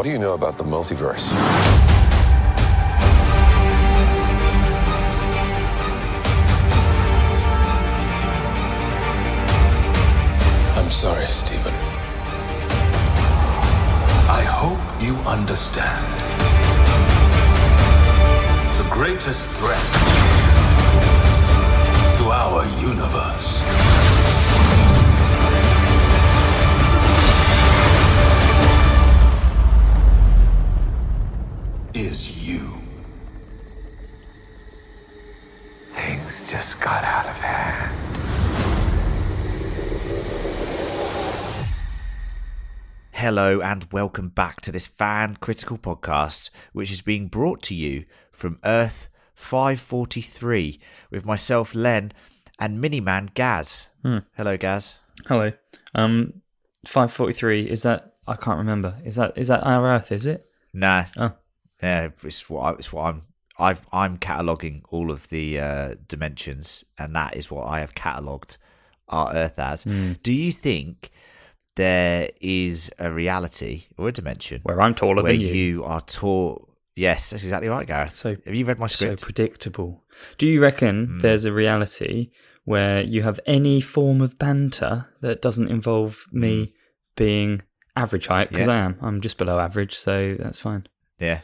What do you know about the multiverse? I'm sorry, Stephen. I hope you understand. The greatest threat to our universe is you. Things just got out of hand. Hello and welcome back to this fan critical podcast, which is being brought to you from Earth 543 with myself, Len, and Miniman Gaz. Hello, Gaz. Hello. 543. Is that? I can't remember. Is that our Earth? Is it? Nah. Oh. Yeah, it's what I'm cataloguing all of the dimensions, and that is what I have catalogued our Earth as. Do you think there is a reality or a dimension Where I'm taller where than you? you are tall? Yes, that's exactly right, Gareth. So have you read my script? So predictable. Do you reckon there's a reality where you have any form of banter that doesn't involve me being average height? Because I am. I'm just below average, so that's fine. Yeah.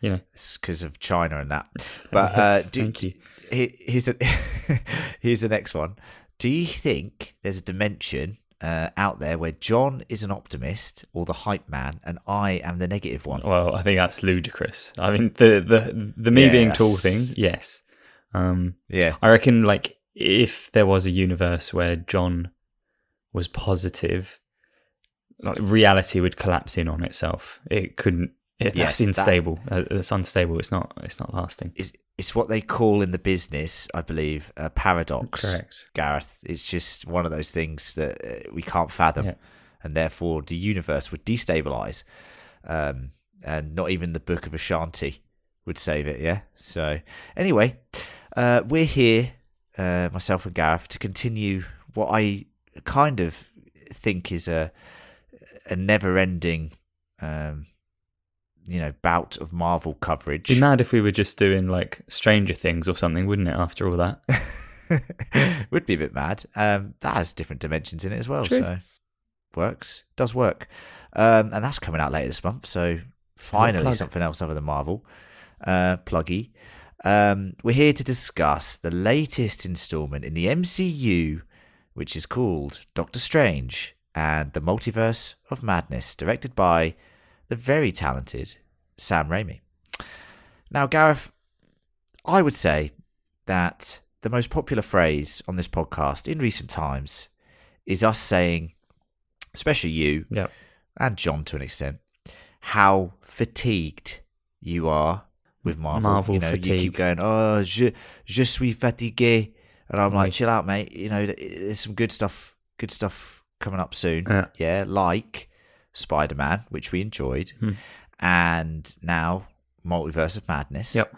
You know, it's because of China and that. But yes, thank you. Here's the next one. Do you think there's a dimension out there where John is an optimist or the hype man, and I am the negative one? Well, I think that's ludicrous. I mean, the me being tall thing, yes. Yeah. I reckon, like, if there was a universe where John was positive, like, reality would collapse in on itself. It couldn't. That's unstable. It's unstable. It's not lasting. It's what they call in the business, I believe, a paradox. Correct, Gareth. It's just one of those things that we can't fathom, and therefore the universe would destabilize, and not even the Book of Ashanti would save it. Yeah. So anyway, we're here, myself and Gareth, to continue what I kind of think is a never-ending. Bout of Marvel coverage. It'd be mad if we were just doing like Stranger Things or something, wouldn't it? After all that, would be a bit mad. That has different dimensions in it as well, True. So does work. And that's coming out later this month. So finally, something else other than Marvel. Pluggy. We're here to discuss the latest installment in the MCU, which is called Doctor Strange and the Multiverse of Madness, directed by the very talented Sam Raimi. Now, Gareth, I would say that the most popular phrase on this podcast in recent times is us saying, especially you and John to an extent, how fatigued you are with Marvel. Fatigue. You keep going, je suis fatigué. And I'm like, chill out, mate. There's some good stuff coming up soon. Yeah, like Spider-Man, which we enjoyed, and now Multiverse of Madness. Yep.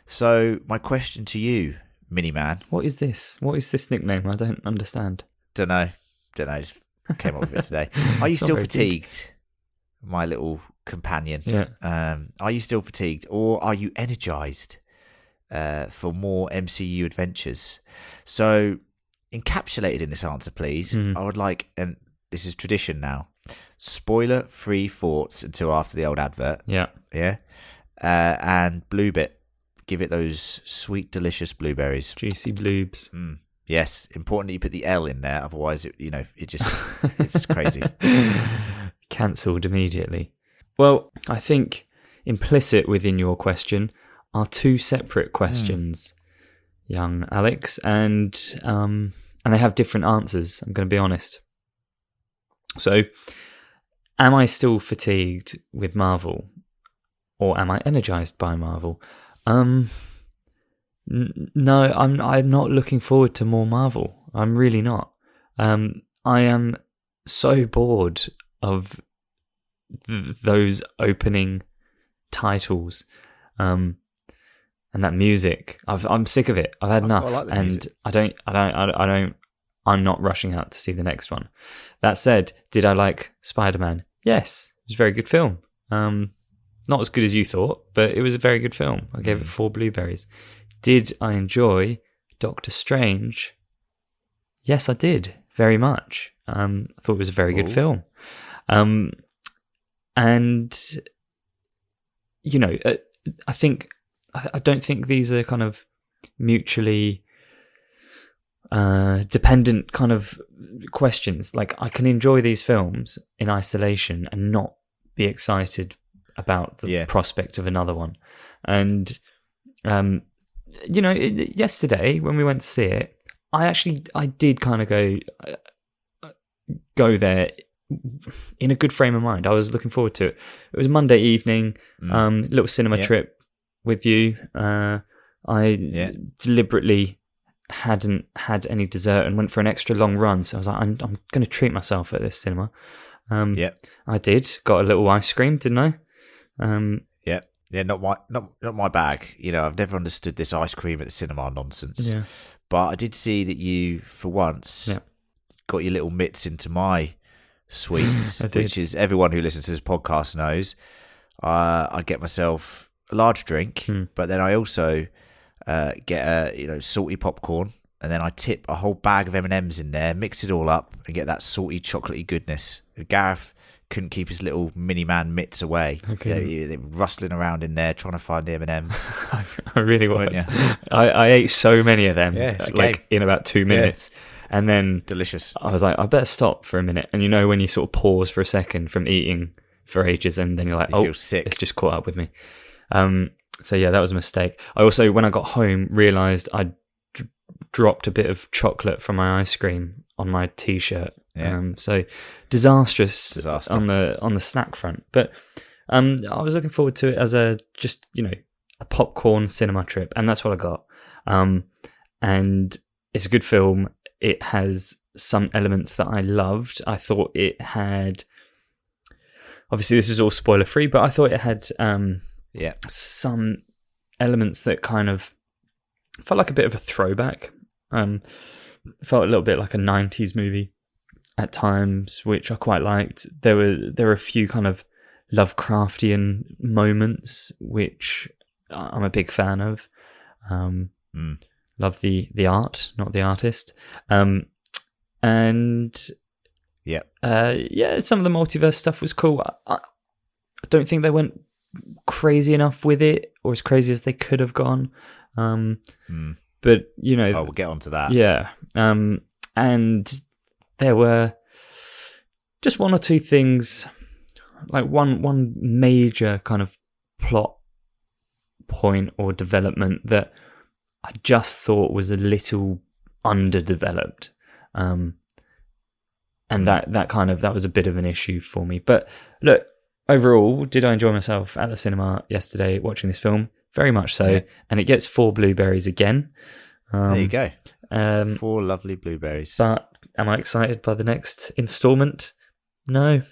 So my question to you, Miniman. What is this? What is this nickname? I don't understand. Don't know. Just came up with it today. Are you still fatigued, my little companion? Yeah. Are you still fatigued, or are you energized for more MCU adventures? So, encapsulated in this answer, please, I would like, and this is tradition now, spoiler-free thoughts until after the old advert. Yeah. And Bluebit, give it those sweet, delicious blueberries. Juicy bloobs. Yes, important that you put the L in there, otherwise, it's crazy. Cancelled immediately. Well, I think implicit within your question are two separate questions, young Alex, and they have different answers. I'm going to be honest. So, am I still fatigued with Marvel, or am I energized by Marvel? No, I'm not looking forward to more Marvel. I'm really not. I am so bored of those opening titles, and that music. I'm sick of it. I've had enough, like the and music. I'm not rushing out to see the next one. That said, did I like Spider-Man? Yes, it was a very good film. Not as good as you thought, but it was a very good film. I gave it 4 blueberries. Did I enjoy Doctor Strange? Yes, I did, very much. I thought it was a very good film. And, you know, I don't think these are kind of mutually dependent kind of questions. Like, I can enjoy these films in isolation and not be excited about the prospect of another one. And, you know, yesterday when we went to see it, I did kind of go there in a good frame of mind. I was looking forward to it. It was Monday evening, little cinema trip with you. I deliberately hadn't had any dessert and went for an extra long run. So I was like, I'm going to treat myself at this cinema. I did. Got a little ice cream, didn't I? Not my bag. You know, I've never understood this ice cream at the cinema nonsense. Yeah. But I did see that you, for once, got your little mitts into my sweets, which is everyone who listens to this podcast knows. I get myself a large drink, but then I also get a salty popcorn, and then I tip a whole bag of M&Ms in there, mix it all up, and get that salty, chocolatey goodness. Gareth couldn't keep his little mini-man mitts away. They were rustling around in there trying to find the M&Ms. I really was. I ate so many of them, in about 2 minutes. And then delicious. I was like, I better stop for a minute. And you know when you sort of pause for a second from eating for ages, and then you're like, you feel sick. It's just caught up with me. So yeah, that was a mistake. I also, when I got home, realised I'd dropped a bit of chocolate from my ice cream on my t-shirt. So disaster on the snack front. But I was looking forward to it as a popcorn cinema trip, and that's what I got. And it's a good film. It has some elements that I loved. I thought it had, obviously this is all spoiler free, but I thought it had some elements that kind of felt like a bit of a throwback. Felt a little bit like a 90s movie at times, which I quite liked. There were a few kind of Lovecraftian moments, which I'm a big fan of. Love the art, not the artist. And some of the multiverse stuff was cool. I don't think they went crazy enough with it, or as crazy as they could have gone. But you know, we'll get onto that. Yeah. And there were just one or two things, like one major kind of plot point or development that I just thought was a little underdeveloped. And that was a bit of an issue for me. But look, overall, did I enjoy myself at the cinema yesterday watching this film? Very much so. Yeah. And it gets 4 blueberries again. There you go. 4 lovely blueberries. But am I excited by the next installment? No.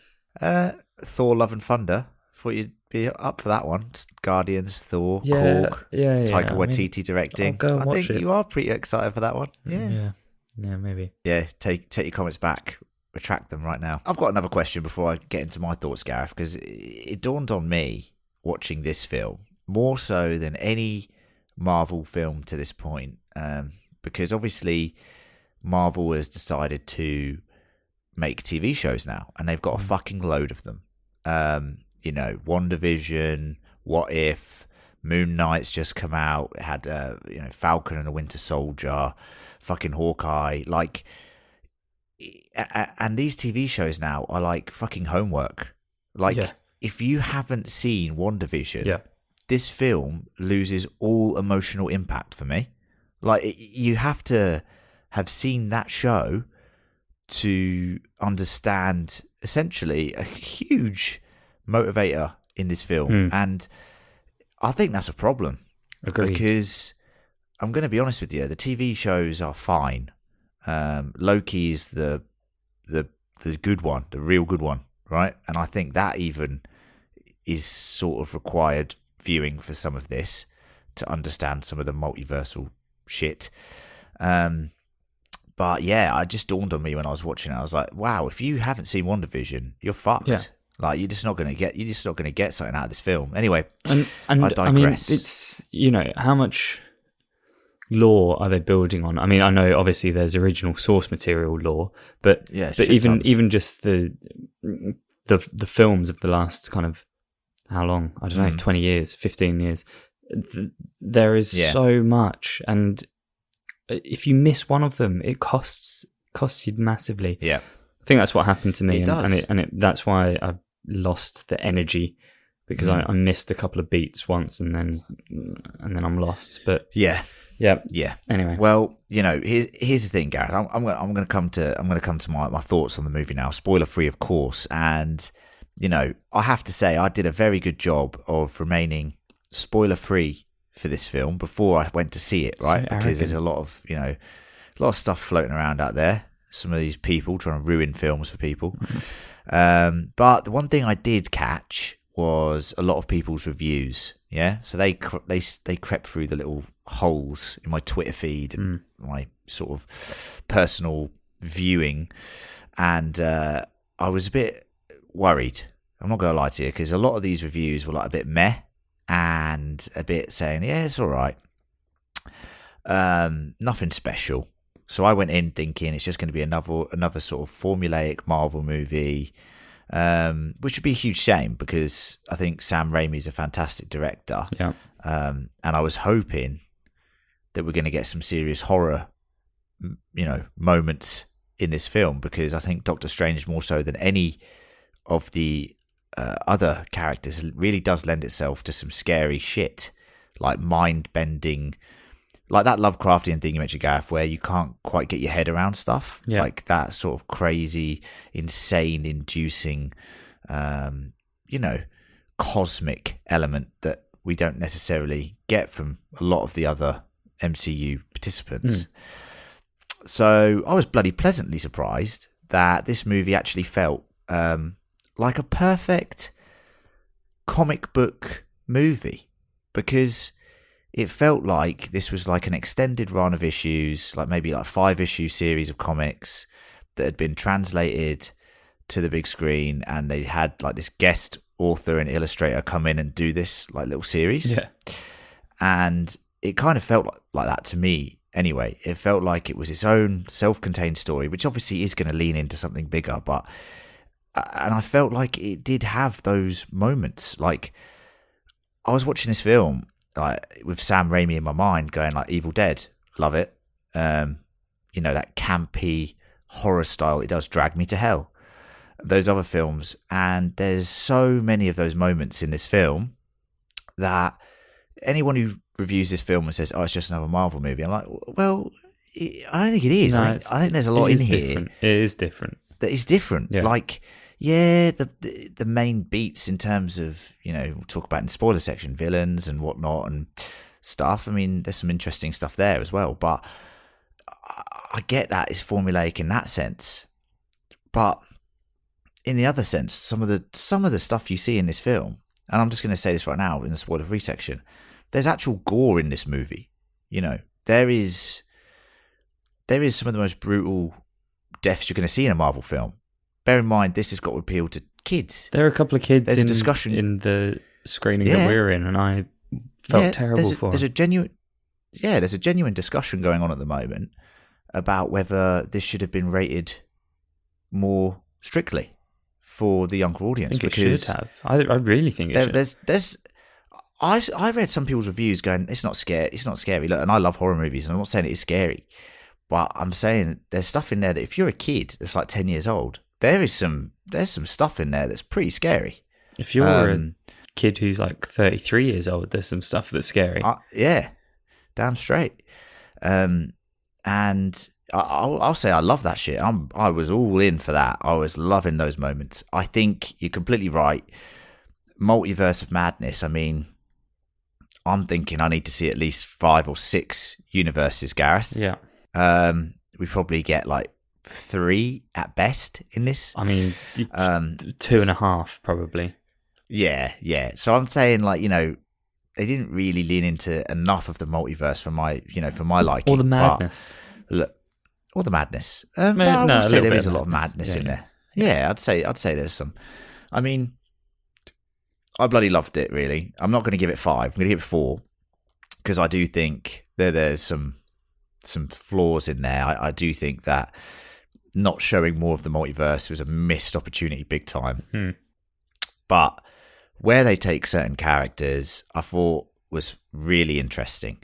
Thor Love and Thunder. Thought you'd be up for that one. Guardians, Thor, Korg, Taika Waititi directing. I think you are pretty excited for that one. Yeah, maybe. Yeah, take your comments back. Retract them right now. I've got another question before I get into my thoughts, Gareth, because it dawned on me watching this film, more so than any Marvel film to this point, because obviously Marvel has decided to make TV shows now, and they've got a fucking load of them. WandaVision, What If, Moon Knight's just come out. It had Falcon and the Winter Soldier, fucking Hawkeye, and these TV shows now are like fucking homework. If you haven't seen WandaVision, this film loses all emotional impact for me. You have to have seen that show to understand essentially a huge motivator in this film. And I think that's a problem. Agreed. Because I'm going to be honest with you, the TV shows are fine. Loki is the good one, the real good one, right? And I think that even is sort of required viewing for some of this to understand some of the multiversal shit. But yeah, it just dawned on me when I was watching it. I was like, wow, if you haven't seen WandaVision, you're fucked. Yeah. Like you're just not going to get something out of this film. Anyway, and I digress. I mean, it's how much lore are they building on? I mean, I know obviously there's original source material lore, but even just the films of the last kind of how long? I don't know, 20 years, 15 years. There is so much, and if you miss one of them, it costs you massively. Yeah, I think that's what happened to me, it does. That's why I lost the energy, because I missed a couple of beats once, and then I'm lost. But yeah. Anyway, well, here's the thing, Gareth. I'm going to come to my thoughts on the movie now, spoiler free, of course. And I have to say, I did a very good job of remaining spoiler free for this film before I went to see it, right? Because there's a lot of stuff floating around out there. Some of these people trying to ruin films for people. But the one thing I did catch was a lot of people's reviews. Yeah, so they crept through the little holes in my Twitter feed and my sort of personal viewing, and I was a bit worried. I'm not going to lie to you, because a lot of these reviews were like a bit meh and a bit saying, yeah, it's all right, nothing special. So I went in thinking it's just going to be another sort of formulaic Marvel movie. Which would be a huge shame, because I think Sam Raimi is a fantastic director. Yeah. And I was hoping that we're going to get some serious horror, moments in this film, because I think Doctor Strange, more so than any of the other characters, really does lend itself to some scary shit, like mind-bending, like that Lovecraftian thing you mentioned, Gareth, where you can't quite get your head around stuff. Yeah. Like that sort of crazy, insane, inducing, cosmic element that we don't necessarily get from a lot of the other MCU participants. So I was bloody pleasantly surprised that this movie actually felt like a perfect comic book movie, because it felt like this was like an extended run of issues, like maybe like 5-issue series of comics that had been translated to the big screen, and they had like this guest author and illustrator come in and do this like little series. Yeah. And it kind of felt like that to me anyway. It felt like it was its own self-contained story, which obviously is going to lean into something bigger, and I felt like it did have those moments. Like I was watching this film like with Sam Raimi in my mind, going like Evil Dead, love it. That campy horror style, it does drag me to hell. Those other films, and there's so many of those moments in this film that anyone who reviews this film and says, "Oh, it's just another Marvel movie," I'm like, well, I don't think it is. No, I think there's a lot in here. Different. It is different. That is different. Yeah. Like, yeah, the main beats in terms of, we'll talk about in the spoiler section, villains and whatnot and stuff. I mean, there's some interesting stuff there as well, but I get that it's formulaic in that sense. But in the other sense, some of the stuff you see in this film, and I'm just going to say this right now in the spoiler-free section, there's actual gore in this movie. There is some of the most brutal deaths you're going to see in a Marvel film. Bear in mind, this has got to appeal to kids. There are a couple of kids a discussion in the screening that we were in, and I felt terrible for there's a genuine discussion going on at the moment about whether this should have been rated more strictly for the younger audience. I think it should have. I really think it should. I read some people's reviews going, it's not scary. Look, and I love horror movies, and I'm not saying it is scary, but I'm saying there's stuff in there that if you're a kid that's like 10 years old, there's some stuff in there that's pretty scary. If you're a kid who's like 33 years old, there's some stuff that's scary. Yeah, damn straight. And I'll say I love that shit. I was all in for that. I was loving those moments. I think you're completely right. Multiverse of Madness. I mean, I'm thinking I need to see at least 5 or 6 universes, Gareth. Yeah. We probably get like 3 at best in this. I mean, 2.5 probably. Yeah. So I'm saying, like, they didn't really lean into enough of the multiverse for my liking. Or the madness. Or the madness. I would say there is a lot of madness in there. Yeah, I'd say there's some. I mean, I bloody loved it, really. I'm not going to give it 5. I'm going to give it 4 because I do think there's some flaws in there. I do think that not showing more of the multiverse was a missed opportunity big time. But where they take certain characters, I thought was really interesting.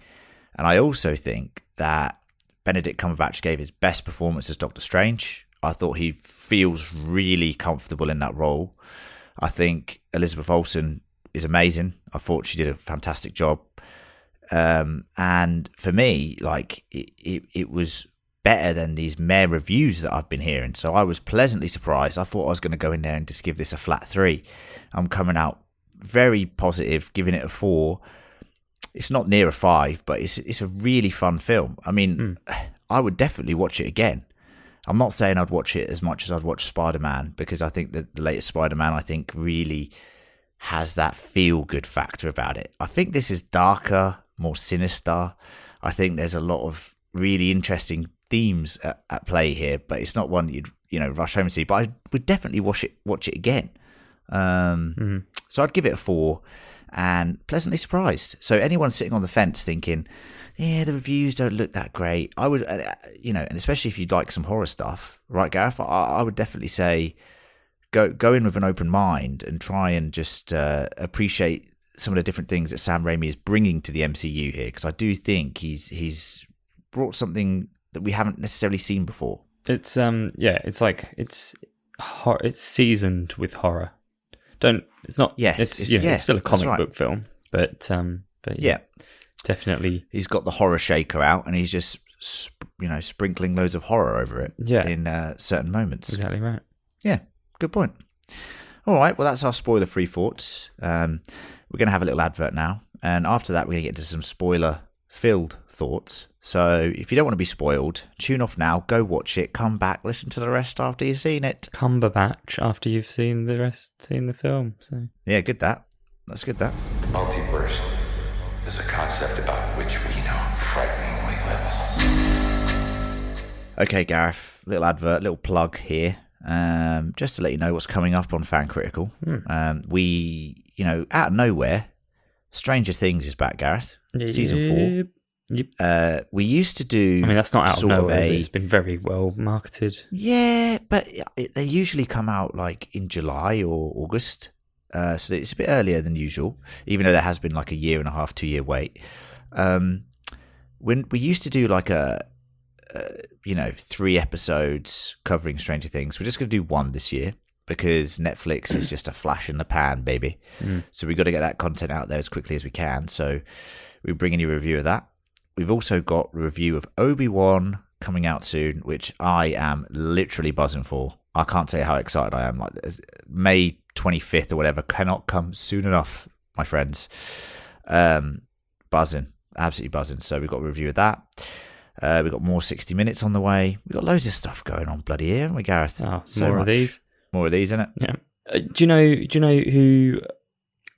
And I also think that Benedict Cumberbatch gave his best performance as Doctor Strange. I thought he feels really comfortable in that role. I think Elizabeth Olsen is amazing. I thought she did a fantastic job. And for me, like it was better than these mere reviews that I've been hearing. So I was pleasantly surprised. I thought I was going to go in there and just give this a flat 3. I'm coming out very positive, giving it a 4. It's not near a 5, but it's a really fun film. I mean, I would definitely watch it again. I'm not saying I'd watch it as much as I'd watch Spider-Man, because I think that the latest Spider-Man, I think, really has that feel-good factor about it. I think this is darker, more sinister. I think there's a lot of really interesting themes at play here, but it's not one you'd rush home and see. But I would definitely watch it again. So I'd give it a 4, and pleasantly surprised. So anyone sitting on the fence thinking, yeah, the reviews don't look that great, I would, and especially if you'd like some horror stuff, right, Gareth? I would definitely say go in with an open mind and try and just appreciate some of the different things that Sam Raimi is bringing to the MCU here, because I do think he's brought something that we haven't necessarily seen before. It's it's seasoned with horror. It's not. Yes, it's still a comic book film, but yeah, definitely. He's got the horror shaker out, and he's just sprinkling loads of horror over it. Yeah. In certain moments. Exactly right. Yeah, good point. All right, well, that's our spoiler-free thoughts. We're going to have a little advert now, and after that, we're going to get into some spoiler-filled thoughts. So if you don't want to be spoiled, tune off now, go watch it, come back, listen to the rest after you've seen it. Cumberbatch after you've seen the film. So yeah, good that. That's good that. The multiverse is a concept about which we know frighteningly little. Okay, Gareth, little advert, little plug here. Just to let you know what's coming up on Fan Critical. We, out of nowhere, Stranger Things is back, Gareth. Season 4. Yep. We used to do. I mean, that's not out of nowhere. is it? It's been very well marketed. Yeah, but they usually come out like in July or August, so it's a bit earlier than usual. Even though there has been like a 1.5, 2-year wait. When we used to do like 3 episodes covering Stranger Things, we're just going to do 1 this year because Netflix is just a flash in the pan, baby. So we've got to get that content out there as quickly as we can. So we're bringing you a review of that. We've also got a review of Obi-Wan coming out soon, which I am literally buzzing for. I can't tell you how excited I am. Like May 25th or whatever cannot come soon enough, my friends. Buzzing, absolutely buzzing. So we've got a review of that. We've got more 60 Minutes on the way. We've got loads of stuff going on bloody here, haven't we, Gareth? Oh, so more of these. More of these, isn't it? Yeah. Do you know who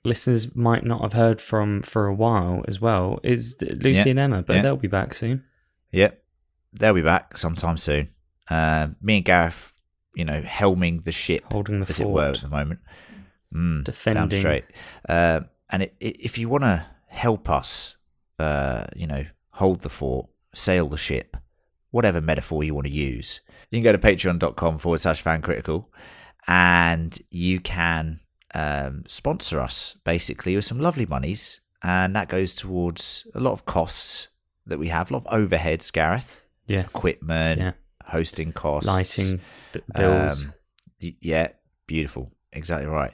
listeners might not have heard from for a while as well? Is Lucy and Emma, but they'll be back soon. Yep. They'll be back sometime soon. Me and Gareth, helming the ship, holding the as fort. It were, at the moment. Defending. Damn straight. And if you want to help us, hold the fort, sail the ship, whatever metaphor you want to use, you can go to patreon.com/fancritical and you can sponsor us basically with some lovely monies, and that goes towards a lot of costs that we have, a lot of overheads, Gareth. Yes. Equipment, hosting costs, lighting bills. Beautiful. Exactly right.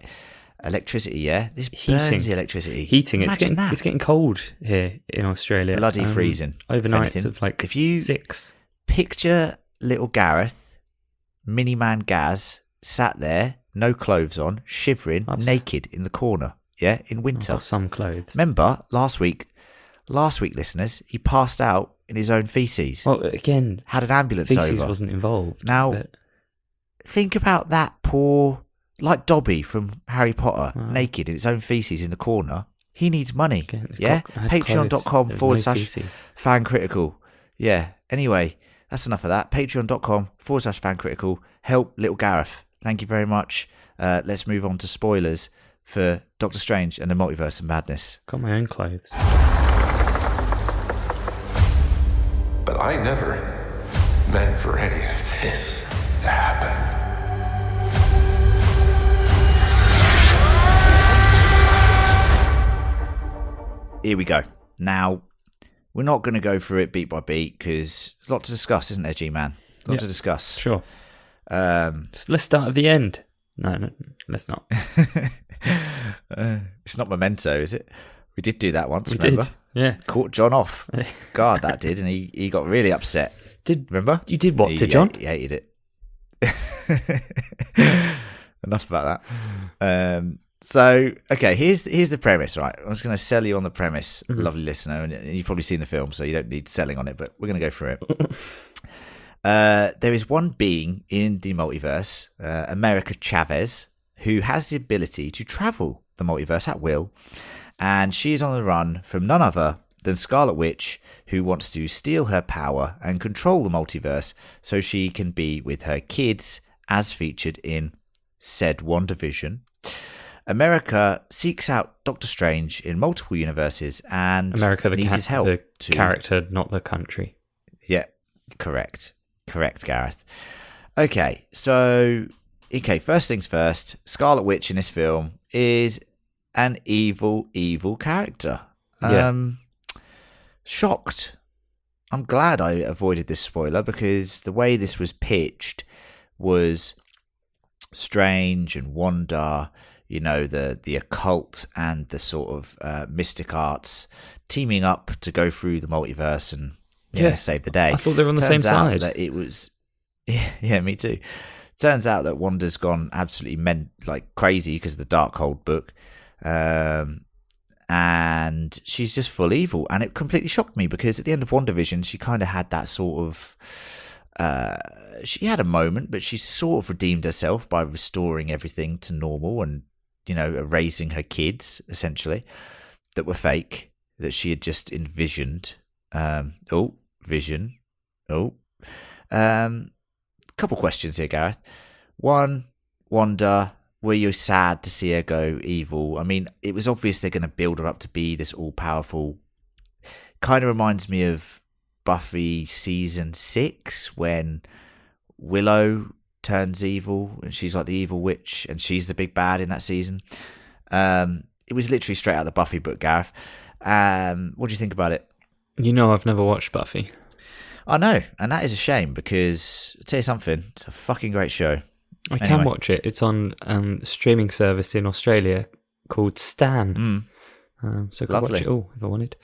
Electricity, this Heating. burns the electricity. Heating. Imagine it's getting cold here in Australia. Bloody freezing. Overnights of like 6. Picture little Gareth, Mini-Man Gaz, sat there, no clothes on, shivering, naked in the corner, in winter. I've got some clothes. Remember, last week, listeners, he passed out in his own feces. Well, again, had an ambulance feces over. Wasn't involved. Now, think about that poor, like Dobby from Harry Potter, naked in his own feces in the corner. He needs money. Patreon.com/fancritical. Anyway, that's enough of that. Patreon.com/fancritical. Help little Gareth. Thank you very much. Let's move on to spoilers for Doctor Strange and the Multiverse of Madness. Got my own clothes. But I never meant for any of this to happen. Here we go. Now, we're not going to go through it beat by beat because there's a lot to discuss, isn't there, G-Man? A lot to discuss. Sure. Let's start at the end. No, let's not. It's not Memento, is it? We did do that once, We remember? did, yeah. Caught John off. God, that did, and he got really upset. Remember? You did what to John? He hated it. Enough about that. So, okay, here's the premise, right? I'm just going to sell you on the premise, lovely listener, and you've probably seen the film, so you don't need selling on it, but we're going to go through it. There is one being in the multiverse, America Chavez, who has the ability to travel the multiverse at will, and she is on the run from none other than Scarlet Witch, who wants to steal her power and control the multiverse so she can be with her kids, as featured in said WandaVision. America seeks out Doctor Strange in multiple universes and America, needs his help. The character, not the country. Yeah, correct, Gareth. Okay, so first things first. Scarlet Witch in this film is an evil character. Shocked. I'm glad I avoided this spoiler because the way this was pitched was Strange and Wanda, you know, the occult and the sort of mystic arts teaming up to go through the multiverse and save the day. I thought they were on the same side. That it was, yeah, me too. Turns out that Wanda's gone absolutely crazy because of the Darkhold book, and she's just full evil. And it completely shocked me because at the end of WandaVision, she kind of had that sort of. She had a moment, but she sort of redeemed herself by restoring everything to normal and, you know, erasing her kids, essentially, that were fake, that she had just envisioned. Vision. Couple questions here, Gareth. One, Wanda, were you sad to see her go evil? I mean, it was obvious they're going to build her up to be this all-powerful... Kind of reminds me of Buffy season 6 when Willow turns evil and she's like the evil witch and she's the big bad in that season. It was literally straight out of the Buffy book, Gareth. What do you think about it? You know, I've never watched Buffy. I know, and that is a shame because I'll tell you something, it's a fucking great show. I can watch it. It's on a streaming service in Australia called Stan. So I could watch it all if I wanted.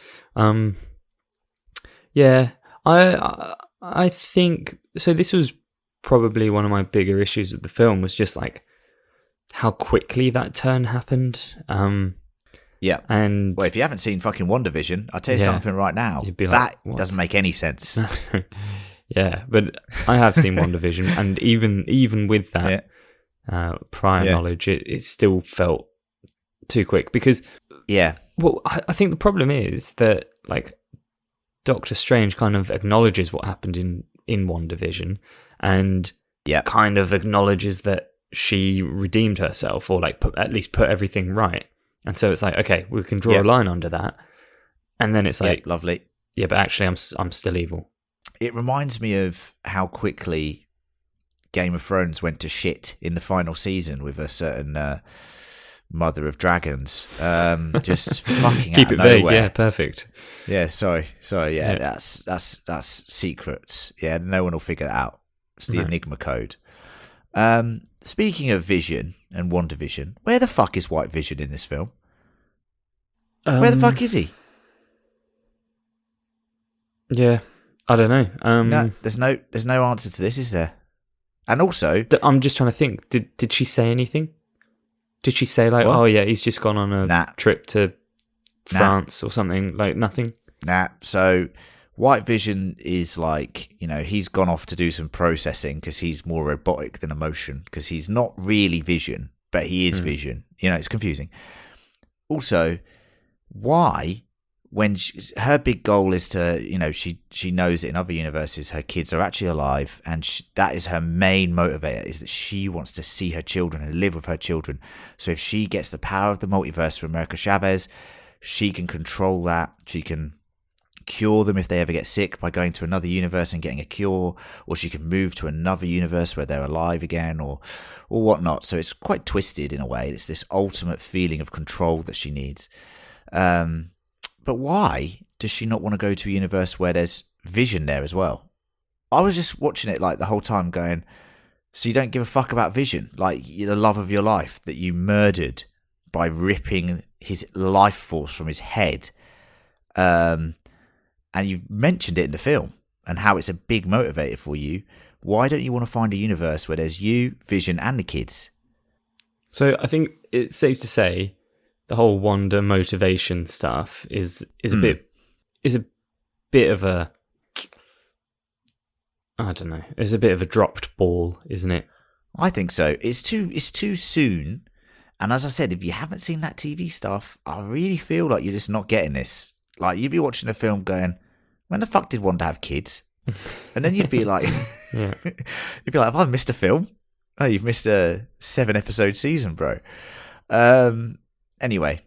Yeah, I think so. This was probably one of my bigger issues with the film was just like how quickly that turn happened. Yeah, and well, if you haven't seen fucking WandaVision, I'll tell you something right now. You'd be like, that doesn't make any sense. Yeah, but I have seen WandaVision, and even with that prior knowledge, it still felt too quick because well, I think the problem is that like Doctor Strange kind of acknowledges what happened in WandaVision and kind of acknowledges that she redeemed herself or like at least put everything right. And so it's like, okay, we can draw a line under that. And then it's like, lovely. Yeah, but actually I'm still evil. It reminds me of how quickly Game of Thrones went to shit in the final season with a certain Mother of Dragons. Just fucking keep out it of nowhere. vague. Yeah, perfect. Yeah, sorry. Yeah, that's secrets. Yeah, no one will figure that out. It's the Enigma code. Speaking of Vision and WandaVision, where the fuck is White Vision in this film? Where the fuck is he? Yeah, I don't know. No, there's no answer to this, is there? And also, I'm just trying to think. Did she say anything? Did she say like, oh yeah, he's just gone on a trip to France or something? Like nothing. Nah. So White Vision is like, you know, he's gone off to do some processing because he's more robotic than emotion because he's not really Vision, but he is Vision. You know, it's confusing. Also, why her big goal is to, she knows that in other universes her kids are actually alive, and that is her main motivator, is that she wants to see her children and live with her children. So if she gets the power of the multiverse from America Chavez, she can control that. She can cure them if they ever get sick by going to another universe and getting a cure, or she can move to another universe where they're alive again, or whatnot. So it's quite twisted in a way. It's this ultimate feeling of control that she needs. But why does she not want to go to a universe where there's Vision there as well? I was just watching it like the whole time going, so you don't give a fuck about Vision, like the love of your life that you murdered by ripping his life force from his head. And you've mentioned it in the film and how it's a big motivator for you. Why don't you want to find a universe where there's you, Vision, and the kids? So I think it's safe to say the whole Wanda motivation stuff is a bit of a, I don't know, it's a bit of a dropped ball, isn't it? I think so. It's too soon. And as I said, if you haven't seen that TV stuff, I really feel like you're just not getting this. Like, you'd be watching a film going, when the fuck did Wanda have kids? And then you'd be like, Yeah. You'd be like, have I missed a film? Oh, you've missed a 7-episode season, bro. Anyway,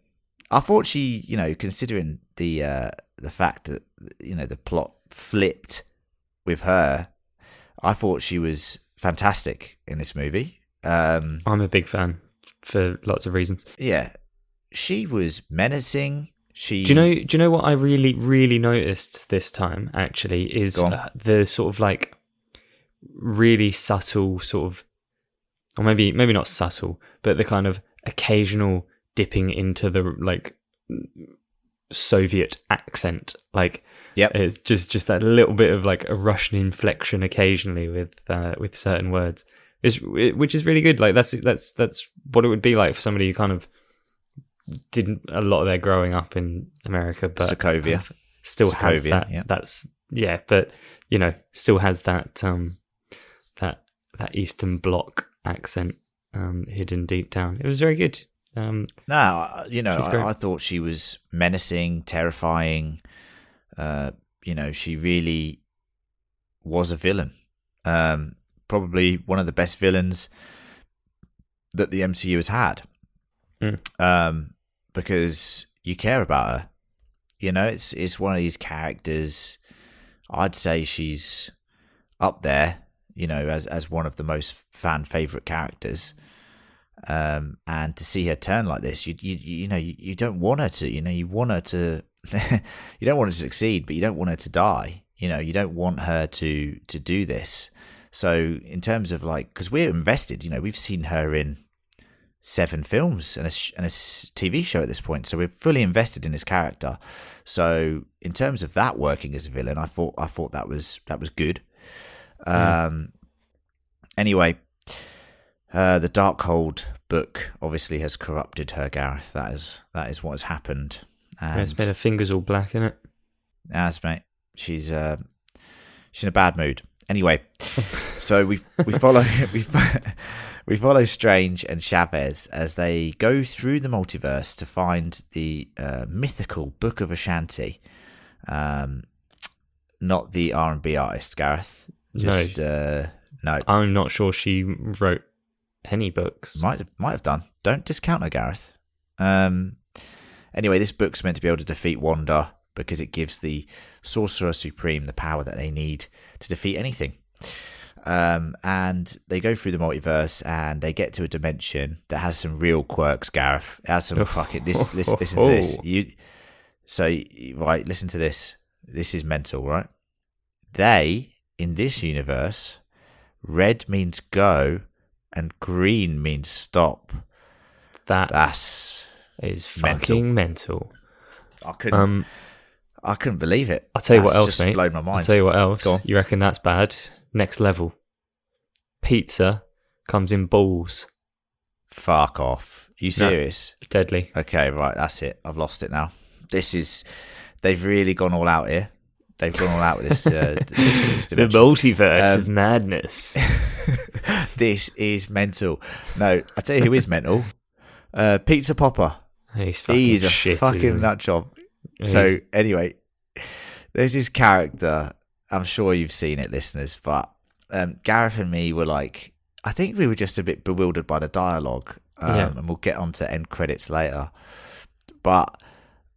I thought she, considering the fact that, the plot flipped with her, I thought she was fantastic in this movie. I'm a big fan for lots of reasons. Yeah. She was menacing. Do you know what I really, really noticed this time, actually, is the sort of like really subtle sort of, or maybe not subtle, but the kind of occasional dipping into the like Soviet accent, like it's just that little bit of like a Russian inflection occasionally with certain words, which is really good. Like that's what it would be like for somebody who kind of didn't a lot of their growing up in America, but Sokovia kind of still has that. Yeah. That's but still has that that Eastern Bloc accent hidden deep down. It was very good. I thought she was menacing, terrifying. She really was a villain. Probably one of the best villains that the MCU has had. Because you care about her. It's one of these characters. I'd say she's up there, as one of the most fan favorite characters. And to see her turn like this, you don't want her to. You want her to. You don't want her to succeed, but you don't want her to die. You don't want her to do this. So in terms of like, because we're invested, we've seen her in 7 films and a TV show at this point, so we're fully invested in this character. So in terms of that working as a villain, I thought that was good. Anyway, the Darkhold book obviously has corrupted her, Gareth. That is what has happened. And it's made her fingers all black, isn't it? Yes, mate. She's in a bad mood. Anyway, so we follow we follow Strange and Chavez as they go through the multiverse to find the mythical Book of Ashanti. Not the R&B artist, Gareth. No. I'm not sure she wrote any books. Might have done. Don't discount her, Gareth. Anyway, this book's meant to be able to defeat Wanda because it gives the Sorcerer Supreme the power that they need to defeat anything. And they go through the multiverse and they get to a dimension that has some real quirks, Gareth. It has some fucking... Listen to this. Listen to this. This is mental, right? In this universe, red means go and green means stop. That's fucking mental. I couldn't believe it. I'll tell you what That's else, just mate. blown my mind. I'll tell you what else. Go on. You reckon that's bad? Next level. Pizza comes in balls. Fuck off. You serious? No, deadly. Okay, right. That's it. I've lost it now. They've really gone all out here. They've gone all out with this. This the multiverse of madness. This is mental. No, I tell you who is mental. Pizza Popper. He's a shit, fucking nut job. So anyway, there's this character. I'm sure you've seen it, listeners, but Gareth and me were like, I think we were just a bit bewildered by the dialogue, and we'll get on to end credits later. But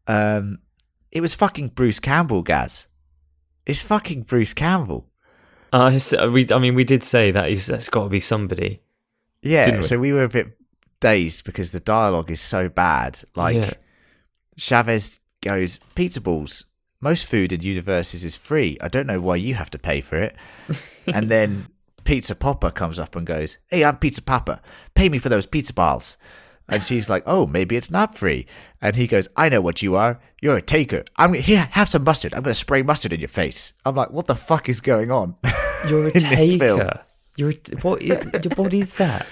it was fucking Bruce Campbell, Gaz. It's fucking Bruce Campbell. We did say that's got to be somebody. Yeah, so we were a bit dazed because the dialogue is so bad. Like, Chavez goes, pizza balls. Most food in universes is free. I don't know why you have to pay for it. And then Pizza Popper comes up and goes, hey, I'm Pizza Papa. Pay me for those pizza balls. And she's like, oh, maybe it's not free. And he goes, I know what you are. You're a taker. Here, have some mustard. I'm going to spray mustard in your face. I'm like, what the fuck is going on? You're a taker. What is that?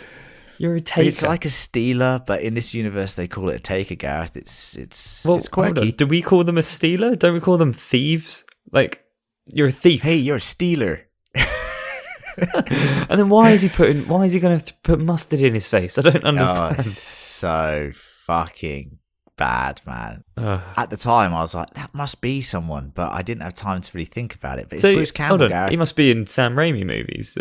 You're a taker. It's like a stealer, but in this universe they call it a taker, Gareth. It's quirky. Hold on. Do we call them a stealer? Don't we call them thieves? Like, you're a thief. Hey, you're a stealer. And then why is he going to put mustard in his face? I don't understand. Oh, so fucking bad, man. At the time, I was like, that must be someone, but I didn't have time to really think about it. But it's Bruce Campbell, hold on. Gareth. He must be in Sam Raimi movies.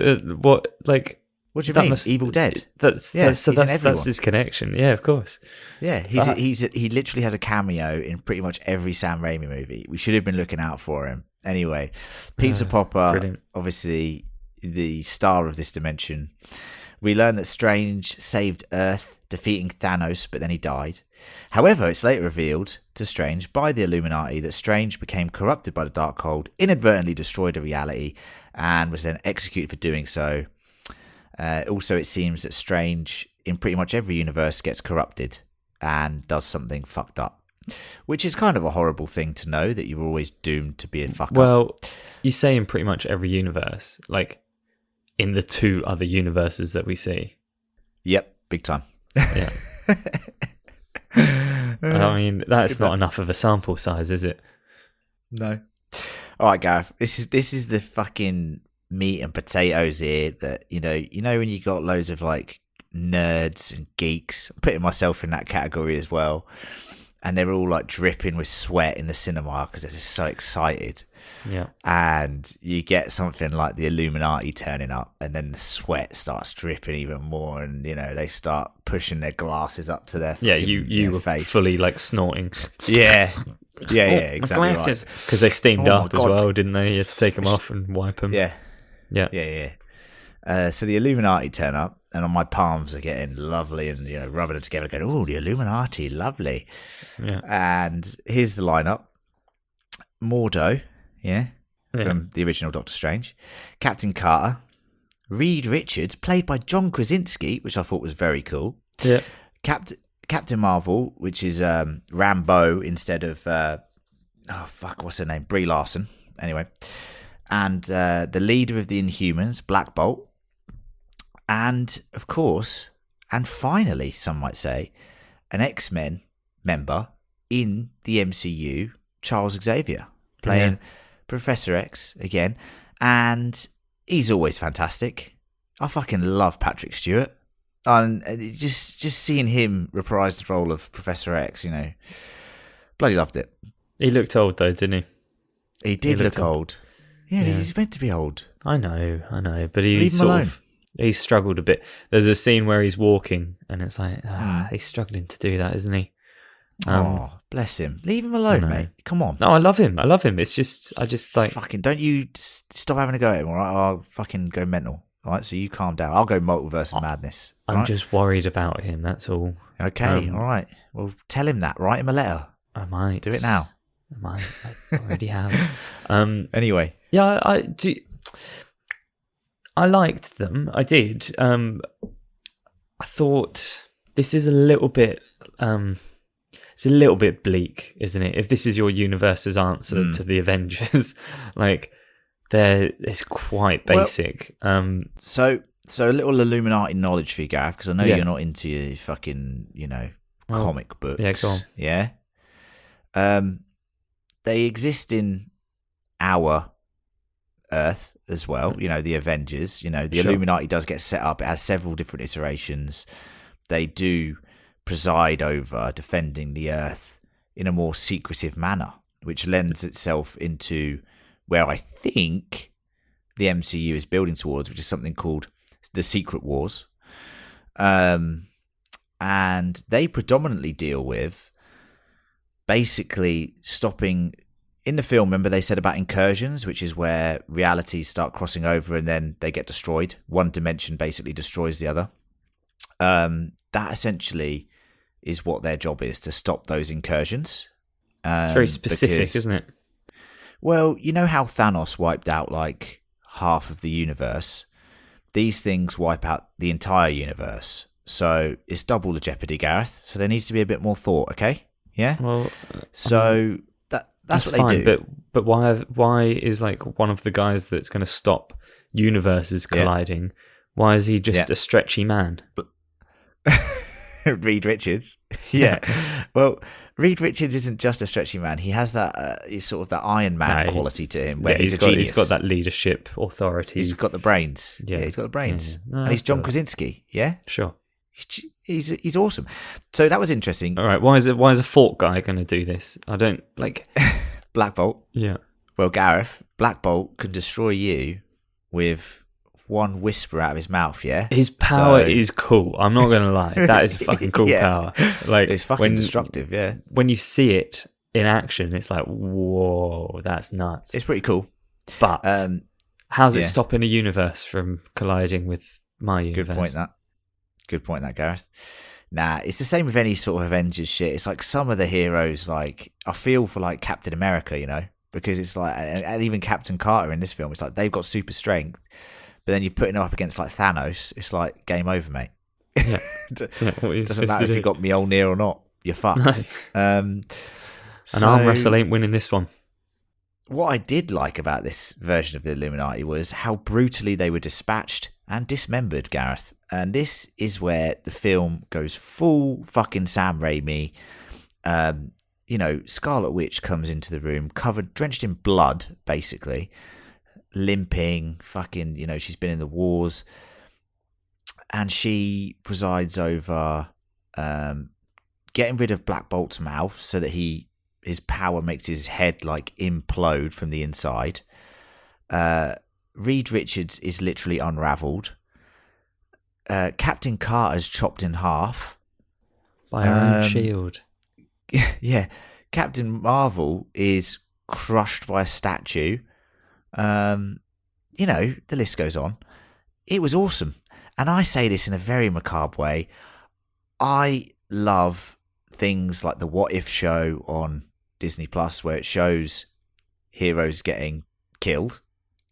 What do you mean? Evil Dead. That's his connection. Yeah, of course. Yeah, he literally has a cameo in pretty much every Sam Raimi movie. We should have been looking out for him. Anyway, Pizza Popper, brilliant. Obviously the star of this dimension. We learn that Strange saved Earth, defeating Thanos, but then he died. However, it's later revealed to Strange by the Illuminati that Strange became corrupted by the Darkhold, inadvertently destroyed a reality, and was then executed for doing so. Also, it seems that Strange, in pretty much every universe, gets corrupted and does something fucked up. Which is kind of a horrible thing to know, that you're always doomed to be a fuck up. Well, you say in pretty much every universe, like in the 2 other universes that we see. Yep, big time. Yeah. I mean, that's not enough of a sample size, is it? No. All right, Gareth. This is the fucking meat and potatoes here. That you know when you got loads of like nerds and geeks. I'm putting myself in that category as well. And they're all like dripping with sweat in the cinema because they're just so excited. Yeah. And you get something like the Illuminati turning up, and then the sweat starts dripping even more, and they start pushing their glasses up to their you were face. Fully like snorting. Yeah, exactly right. Because they steamed up as well, didn't they? You had to take them off and wipe them. Yeah. Yeah. So the Illuminati turn up, and my palms are getting lovely, and rubbing them together, going, "Oh, the Illuminati, lovely." Yeah. And here's the lineup: Mordo, from the original Doctor Strange, Captain Carter, Reed Richards, played by John Krasinski, which I thought was very cool. Yeah. Captain Marvel, which is Rambeau instead of what's her name? Brie Larson. Anyway, and the leader of the Inhumans, Black Bolt. And, of course, and finally, some might say, an X-Men member in the MCU, Charles Xavier, playing Professor X again. And he's always fantastic. I fucking love Patrick Stewart. And just seeing him reprise the role of Professor X, bloody loved it. He looked old, though, didn't he? He did look old. Yeah, he's meant to be old. I know. But he Leave him alone. He's struggled a bit. There's a scene where he's walking, and it's like, he's struggling to do that, isn't he? Bless him. Leave him alone, mate. Come on. No, I love him. I just like... Fucking, don't you stop having a go at him, all right? I'll fucking go mental, all right? So you calm down. I'll go multiverse and madness. I'm just worried about him, that's all. Okay, all right. Well, tell him that. Write him a letter. I might. Do it now. I might. I already have. Anyway. Yeah, I liked them. I did. I thought this is a little bit. It's a little bit bleak, isn't it? If this is your universe's answer to the Avengers, like it's quite basic. So a little Illuminati knowledge for you, Gareth, because I know you're not into your fucking comic books. Yeah, go on. Yeah. They exist in our Earth as well, the Avengers, the Illuminati does get set up. It has several different iterations. They do preside over defending the Earth in a more secretive manner. which lends itself into where I think the MCU is building towards, which is something called the Secret Wars. And they predominantly deal with basically stopping. In the film, remember they said about incursions, which is where realities start crossing over and then they get destroyed. One dimension basically destroys the other. That essentially is what their job is, to stop those incursions. It's very specific, isn't it? Well, you know how Thanos wiped out like half of the universe? These things wipe out the entire universe. So it's double the jeopardy, Gareth. So there needs to be a bit more thought, okay? Yeah? Well, so that's what fine, they do. But why is like one of the guys that's going to stop universes colliding? Why is he just a stretchy man? Reed Richards. Yeah. Well, Reed Richards isn't just a stretchy man. He has that he's sort of that Iron Man quality to him, where he's a genius. He's got that leadership authority. He's got the brains. Yeah, he's got the brains. Yeah. No, and he's John Krasinski. Yeah, sure. He's awesome. So that was interesting. All right. Why is a Fork guy going to do this? I don't like. Black Bolt. Yeah. Well, Gareth, Black Bolt can destroy you with one whisper out of his mouth. Yeah. His power is cool. I'm not going to lie. That is a fucking cool power. Like, it's fucking destructive. Yeah. When you see it in action, it's like, whoa, that's nuts. It's pretty cool. But how's it stopping a universe from colliding with my universe? Good point, that Gareth. Nah, it's the same with any sort of Avengers shit. It's like some of the heroes, like, I feel for like Captain America, you know, because it's like, and even Captain Carter in this film, it's like they've got super strength, but then you're putting them up against like Thanos, it's like game over, mate. Yeah. Doesn't matter if you got Mjolnir or not, you're fucked. An arm wrestle ain't winning this one. What I did like about this version of the Illuminati was how brutally they were dispatched and dismembered, Gareth. And this is where the film goes full fucking Sam Raimi. You know, Scarlet Witch comes into the room drenched in blood, basically, limping, fucking, you know, she's been in the wars, and she presides over getting rid of Black Bolt's mouth so that his power makes his head like implode from the inside. Reed Richards is literally unraveled. Captain Carter's chopped in half by her own shield. Yeah, Captain Marvel is crushed by a statue. You know, the list goes on. It was awesome, and I say this in a very macabre way. I love things like the What If show on Disney Plus, where it shows heroes getting killed,